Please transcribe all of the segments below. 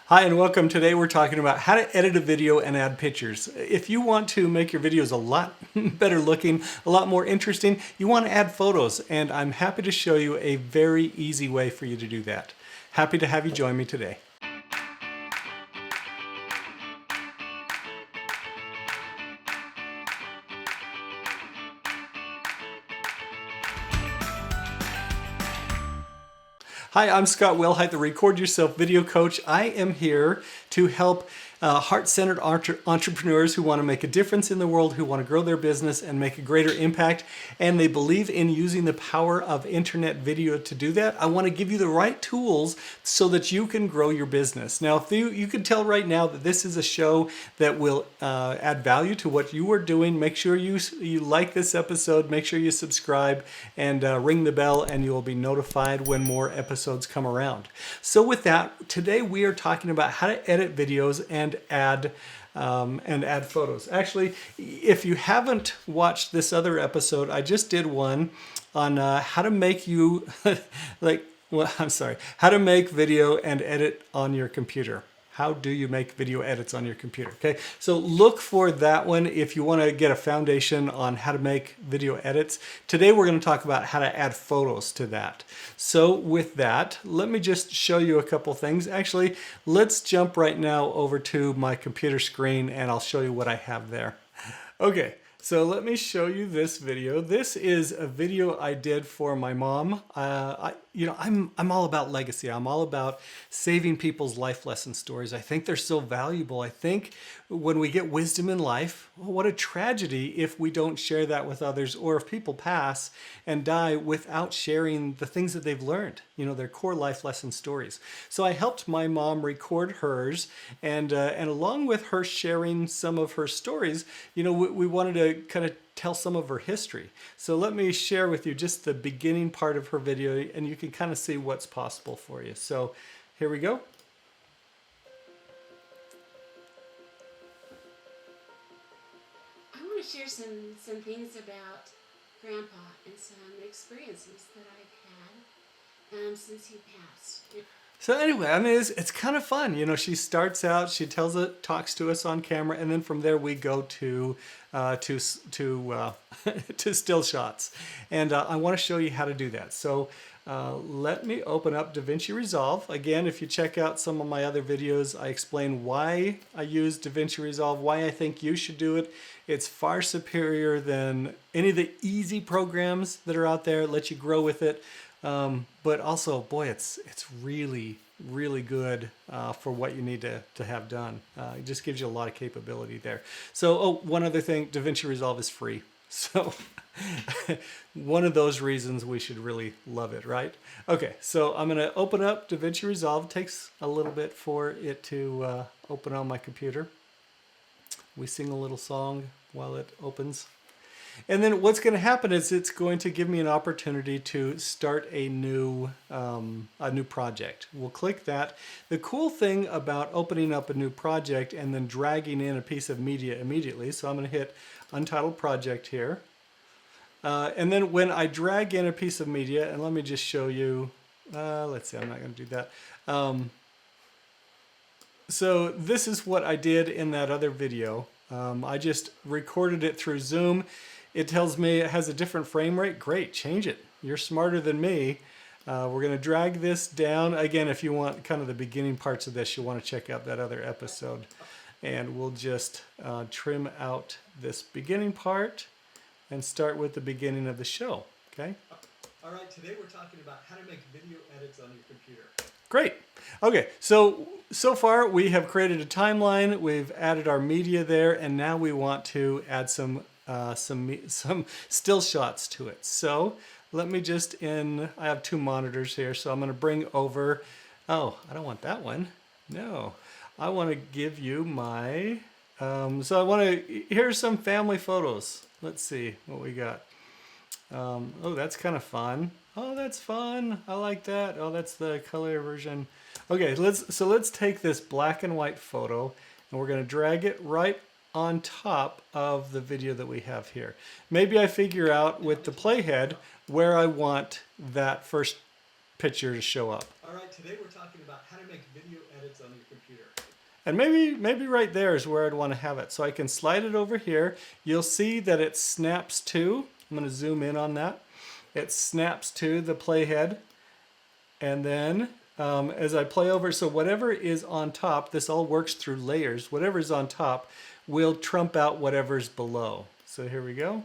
Hi and welcome. Today we're talking about how to edit a video and add pictures. If you want to make your videos a lot better looking, a lot more interesting, you want to add photos, and I'm happy to show you a very easy way for you to do that. Happy to have you join me today. Hi, I'm Scott Wilhite, the Record Yourself video coach. I am here to help heart-centered entrepreneurs who want to make a difference in the world, who want to grow their business and make a greater impact, and they believe in using the power of internet video to do that. I want to give you the right tools so that you can grow your business. Now, if you can tell right now that this is a show that will add value to what you are doing, make sure you like this episode, make sure you subscribe, and ring the bell, and you will be notified when more episodes come around. So with that, today we are talking about how to edit videos and add photos. Actually, if you haven't watched this other episode, I just did one on how to make you how to make video and edit on your computer. How do you make video edits on your computer? Okay, so look for that one if you want to get a foundation on how to make video edits. Today we're going to talk about how to add photos to that. So with that, let me just show you a couple things. Actually, let's jump right now over to my computer screen and I'll show you what I have there. Okay. So let me show you this video. This is a video I did for my mom. I'm all about legacy. I'm all about saving people's life lesson stories. I think they're so valuable. I think when we get wisdom in life, well, what a tragedy if we don't share that with others, or if people pass and die without sharing the things that they've learned, their core life lesson stories. So I helped my mom record hers, and along with her sharing some of her stories, we wanted to kind of tell some of her history. So let me share with you just the beginning part of her video, and you can kind of see what's possible for you. So here we go. I want to share some things about Grandpa and some experiences that I've had since he passed. So anyway, I mean, it's kind of fun. She starts out, she talks to us on camera, and then from there we go to still shots. And I want to show you how to do that. So let me open up Davinci Resolve. Again, if you check out some of my other videos, I explain why I use Davinci Resolve, why I think you should do it. It's far superior than any of the easy programs that are out there. It lets you grow with it. But also, boy, it's really, really good for what you need to have done. It just gives you a lot of capability there. So, one other thing, Davinci Resolve is free. So, one of those reasons we should really love it, right? Okay, so I'm going to open up Davinci Resolve. It takes a little bit for it to open on my computer. We sing a little song while it opens. And then what's going to happen is it's going to give me an opportunity to start a new project. We'll click that. The cool thing about opening up a new project and then dragging in a piece of media immediately, so I'm going to hit Untitled Project here. And then when I drag in a piece of media, and let me just show you, let's see, I'm not going to do that. So this is what I did in that other video. I just recorded it through Zoom. It tells me it has a different frame rate. Great, change it. You're smarter than me. We're going to drag this down. Again, if you want kind of the beginning parts of this, you'll want to check out that other episode. And we'll just trim out this beginning part and start with the beginning of the show. Okay? All right, today we're talking about how to make video edits on your computer. Great. Okay, so far we have created a timeline, we've added our media there, and now we want to add some still shots to it. So let me I have two monitors here, so I'm going to bring over, I don't want that one. No, I want to give you my, here's some family photos. Let's see what we got. Oh, that's kind of fun. Oh, that's fun. I like that. Oh, that's the color version. Okay, let's take this black and white photo, and we're going to drag it right on top of the video that we have here. Maybe I figure out with the playhead where I want that first picture to show up. All right, today we're talking about how to make video edits on your computer. And maybe right there is where I'd want to have it. So I can slide it over here. You'll see that it snaps to, I'm going to zoom in on that. It snaps to the playhead. And then as I play over, so whatever is on top, this all works through layers. Whatever's on top will trump out whatever's below. So here we go.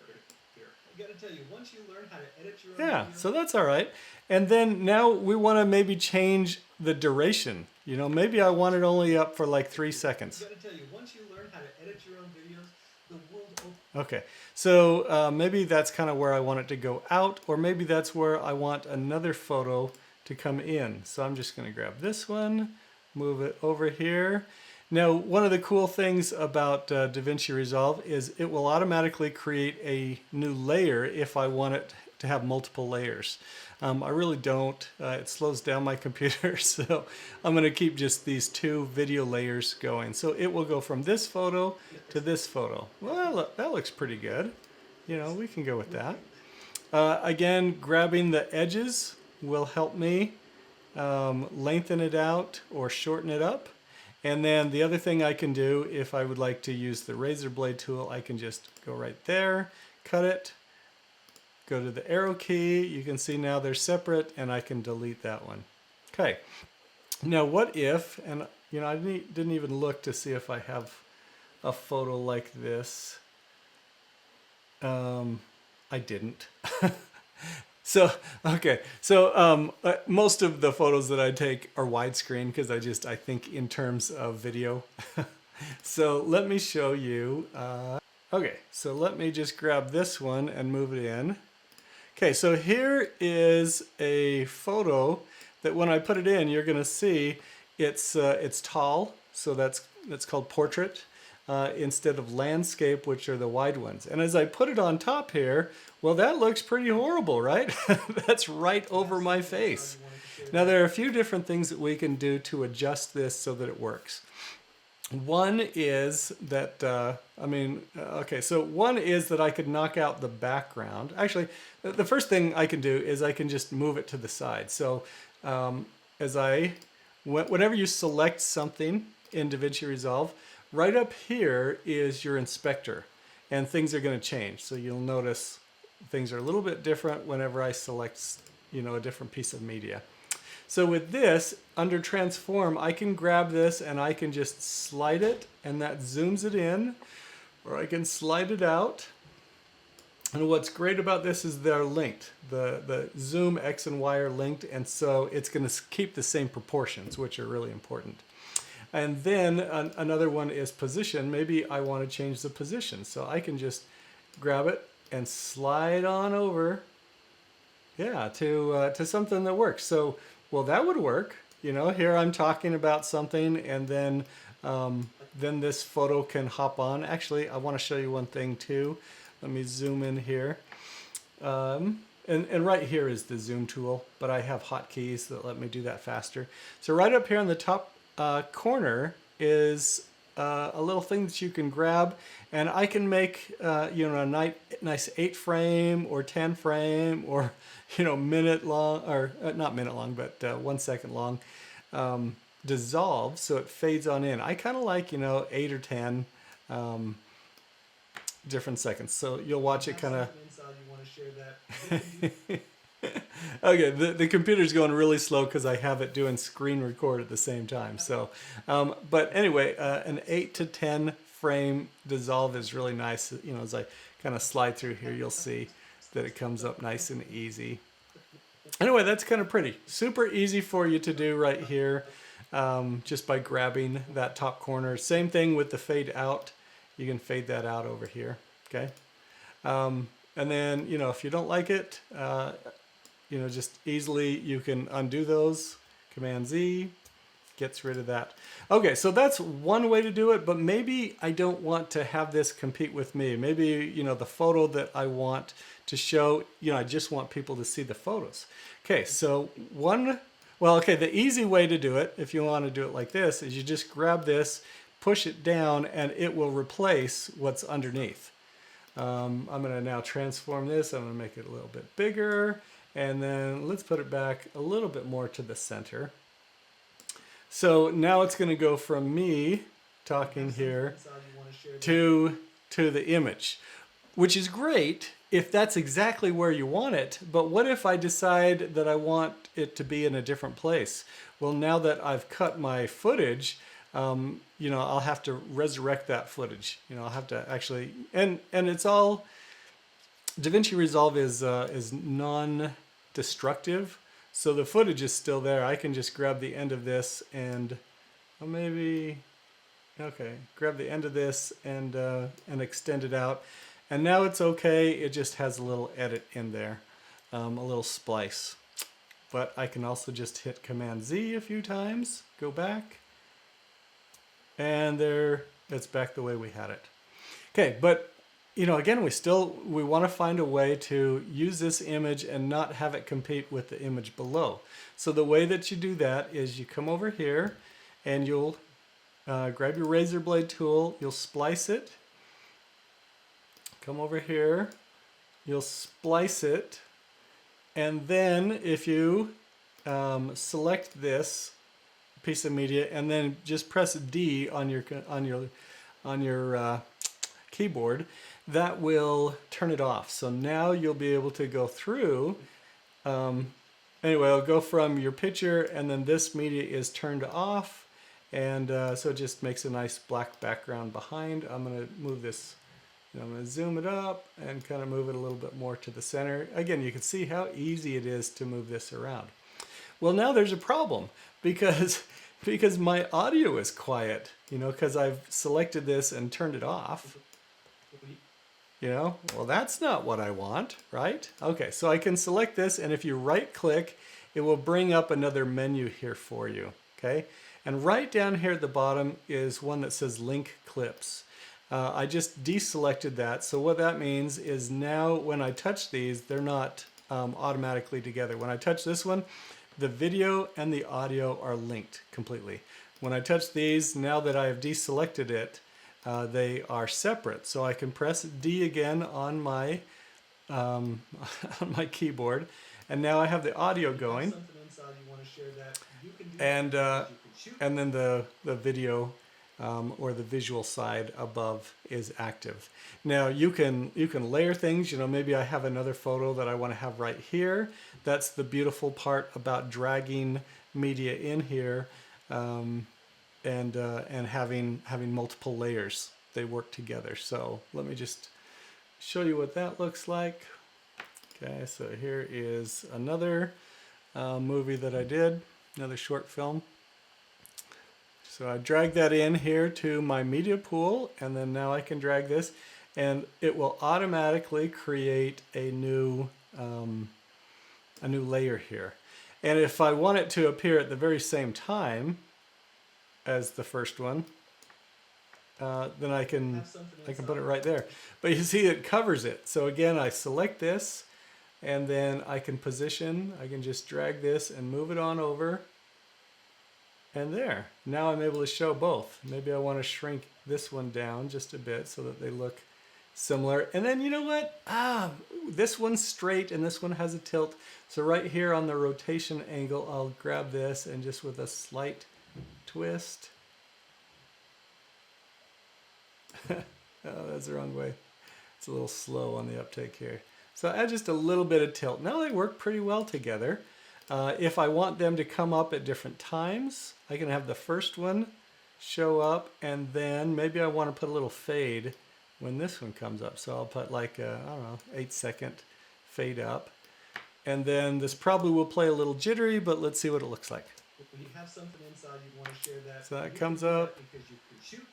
I gotta tell you, once you learn how to edit your own Yeah, video, so that's all right. And then now we want to maybe change the duration. You know, maybe I want it only up for like 3 seconds. I gotta tell you, once you learn how to edit your own videos, the world opens. Okay, so maybe that's kind of where I want it to go out, or maybe that's where I want another photo to come in. So I'm just going to grab this one, move it over here. Now, one of the cool things about Davinci Resolve is it will automatically create a new layer if I want it to have multiple layers. I really don't. It slows down my computer, so I'm going to keep just these 2 video layers going. So it will go from this photo to this photo. Well, look, that looks pretty good. You know, we can go with that. Again, grabbing the edges will help me lengthen it out or shorten it up. And then the other thing I can do, if I would like to use the razor blade tool, I can just go right there, cut it, go to the arrow key. You can see now they're separate, and I can delete that one. Okay. Now what if, and you know, I didn't even look to see if I have a photo like this. I didn't. So, okay, so most of the photos that I take are widescreen because I think in terms of video. So let me show you. Okay, so let me just grab this one and move it in. Okay, so here is a photo that when I put it in, you're gonna see it's tall, so that's called portrait. Instead of landscape, which are the wide ones. And as I put it on top here, well, that looks pretty horrible, right? That's right over my face. Now, there are a few different things that we can do to adjust this so that it works. One is that, one is that I could knock out the background. Actually, the first thing I can do is I can just move it to the side. So whenever you select something in Davinci Resolve, right up here is your inspector, and things are going to change. So you'll notice things are a little bit different whenever I select, you know, a different piece of media. So with this, under transform, I can grab this and I can just slide it, and that zooms it in, or I can slide it out. And what's great about this is they're linked. The zoom X and Y are linked, and so it's going to keep the same proportions, which are really important. And then another one is position. Maybe I want to change the position. So I can just grab it and slide on over, yeah, to something that works. So, well, that would work. You know, here I'm talking about something, and then this photo can hop on. Actually, I want to show you one thing too. Let me zoom in here. And right here is the zoom tool, but I have hotkeys that let me do that faster. So right up here on the top corner is a little thing that you can grab, and I can make a nice 8 frame or 10 frame or minute long, or not minute long, but 1 second long dissolve, so it fades on in. I kind of like 8 or 10 different seconds, so you'll watch it kind of. You want to share that? Okay, the computer's going really slow because I have it doing screen record at the same time. So, but anyway, an 8 to 10 frame dissolve is really nice. As I kind of slide through here, you'll see that it comes up nice and easy. Anyway, that's kind of pretty. Super easy for you to do right here, just by grabbing that top corner. Same thing with the fade out. You can fade that out over here, okay? And then, if you don't like it, just easily you can undo those. Command Z gets rid of that. Okay, so that's one way to do it, but maybe I don't want to have this compete with me. Maybe, the photo that I want to show, I just want people to see the photos. Okay, so the easy way to do it, if you want to do it like this, is you just grab this, push it down, and it will replace what's underneath. I'm going to now transform this. I'm going to make it a little bit bigger. And then let's put it back a little bit more to the center. So now it's going to go from me talking here to the image, which is great if that's exactly where you want it. But what if I decide that I want it to be in a different place? Well, now that I've cut my footage, you know, I'll have to resurrect that footage. You know, I'll have to actually, and it's all, Davinci Resolve is non-destructive, so the footage is still there. I can just grab the end of this and maybe, okay, grab the end of this and extend it out. And now it's okay. It just has a little edit in there, a little splice. But I can also just hit Command Z a few times, go back, and there, it's back the way we had it. Okay, but you know, again, we want to find a way to use this image and not have it compete with the image below. So the way that you do that is you come over here and you'll grab your razor blade tool, you'll splice it, come over here, you'll splice it, and then if you select this piece of media and then just press D on your keyboard, that will turn it off. So now you'll be able to go through. Anyway, I'll go from your picture and then this media is turned off, and so it just makes a nice black background behind. I'm going to move this, you know, I'm going to zoom it up and kind of move it a little bit more to the center. Again, you can see how easy it is to move this around. Well, now there's a problem because my audio is quiet, you know, because I've selected this and turned it off. You know, well, that's not what I want, right? Okay, so I can select this, and if you right click, it will bring up another menu here for you, okay? And right down here at the bottom is one that says link clips. I just deselected that, so what that means is now when I touch these, they're not automatically together. When I touch this one, the video and the audio are linked completely. When I touch these, now that I have deselected it, they are separate. So I can press D again on my on my keyboard, and now I have the audio going, and then the video or the visual side above is active. Now you can layer things. You know, maybe I have another photo that I want to have right here. That's the beautiful part about dragging media in here. And having multiple layers. They work together. So let me just show you what that looks like. Okay, so here is another movie that I did, another short film. So I drag that in here to my media pool, and then now I can drag this, and it will automatically create a new layer here. And if I want it to appear at the very same time as the first one, then I can put it right there. But you see it covers it. So again, I select this, and then I can position. I can just drag this and move it on over, and there. Now I'm able to show both. Maybe I want to shrink this one down just a bit so that they look similar. And then you know what? This one's straight and this one has a tilt. So right here on the rotation angle, I'll grab this and just with a slight twist. Oh, that's the wrong way. It's a little slow on the uptake here. So add just a little bit of tilt. Now they work pretty well together. If I want them to come up at different times, I can have the first one show up, and then maybe I want to put a little fade when this one comes up. So I'll put like a, I don't know, 8-second fade up. And then this probably will play a little jittery, but let's see what it looks like. When you have something inside, you want to share that. So that comes up. Because you can shoot.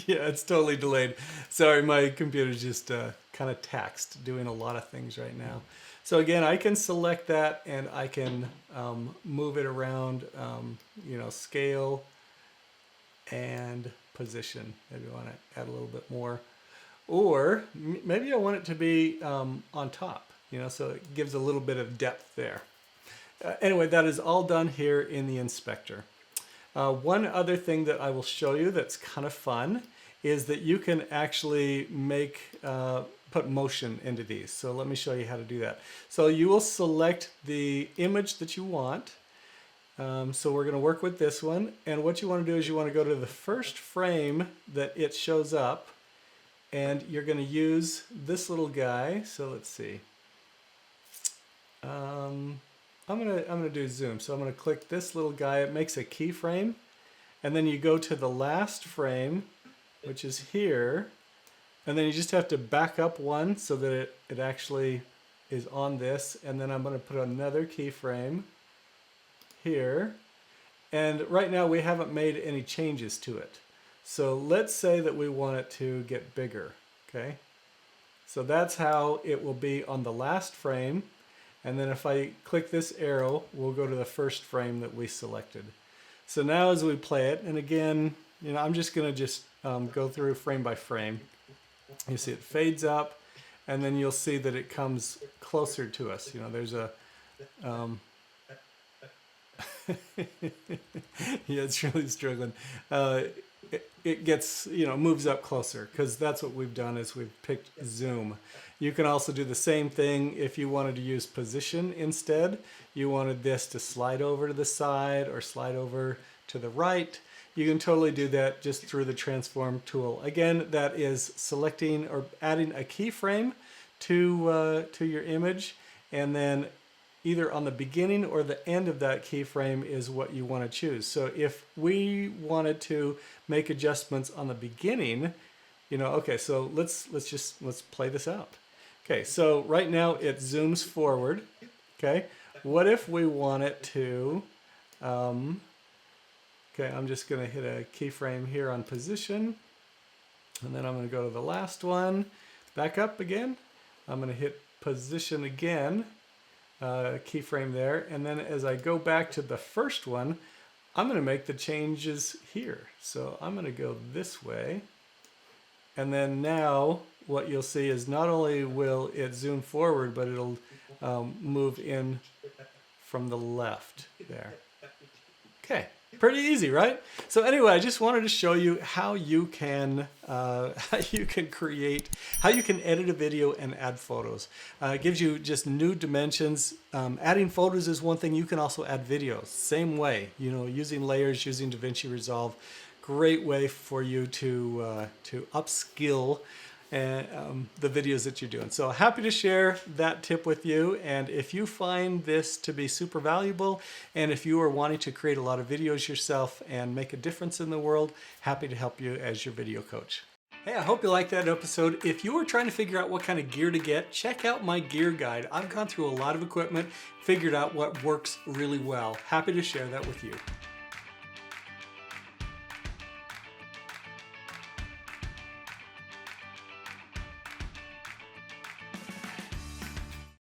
Yeah, it's totally delayed. Sorry, my computer's just kind of taxed, doing a lot of things right now. So again, I can select that and I can move it around, you know, scale and position. Maybe I want to add a little bit more. Or maybe I want it to be on top, you know, so it gives a little bit of depth there. Anyway, that is all done here in the inspector. One other thing that I will show you that's kind of fun is that you can actually make put motion into these. So let me show you how to do that. So you will select the image that you want. So we're going to work with this one, and what you want to do is you want to go to the first frame that it shows up, and you're going to use this little guy. So let's see. I'm gonna do zoom. So I'm gonna click this little guy. It makes a keyframe, and then you go to the last frame, which is here, and then you just have to back up one so that it actually is on this, and then I'm going to put another keyframe here, and right now we haven't made any changes to it. So let's say that we want it to get bigger, okay? So that's how it will be on the last frame, and then if I click this arrow, we'll go to the first frame that we selected. So now as we play it, and again, you know, I'm just going to go through frame by frame. You see it fades up, and then you'll see that it comes closer to us. You know, there's a yeah, it's really struggling. It gets, you know, moves up closer, because that's what we've done is we've picked zoom. You can also do the same thing if you wanted to use position instead. You wanted this to slide over to the side or slide over to the right. You can totally do that just through the transform tool. Again, that is selecting or adding a keyframe to your image, and then either on the beginning or the end of that keyframe is what you want to choose. So if we wanted to make adjustments on the beginning, you know, okay, so let's play this out. Okay, so right now it zooms forward. Okay, what if we want it to, okay, I'm just going to hit a keyframe here on position, and then I'm going to go to the last one, back up again. I'm going to hit position again, keyframe there, and then as I go back to the first one, I'm going to make the changes here. So I'm going to go this way, and then now what you'll see is not only will it zoom forward, but it'll move in from the left there. Okay, pretty easy, right? So anyway, I just wanted to show you how you can create, how you can edit a video and add photos. It gives you just new dimensions. Adding photos is one thing. You can also add videos. Same way, you know, using layers, using Davinci Resolve. Great way for you to upskill the videos that you're doing. So happy to share that tip with you, and if you find this to be super valuable, and if you are wanting to create a lot of videos yourself and make a difference in the world, happy to help you as your video coach. Hey, I hope you liked that episode. If you are trying to figure out what kind of gear to get, check out my gear guide. I've gone through a lot of equipment, figured out what works really well. Happy to share that with you.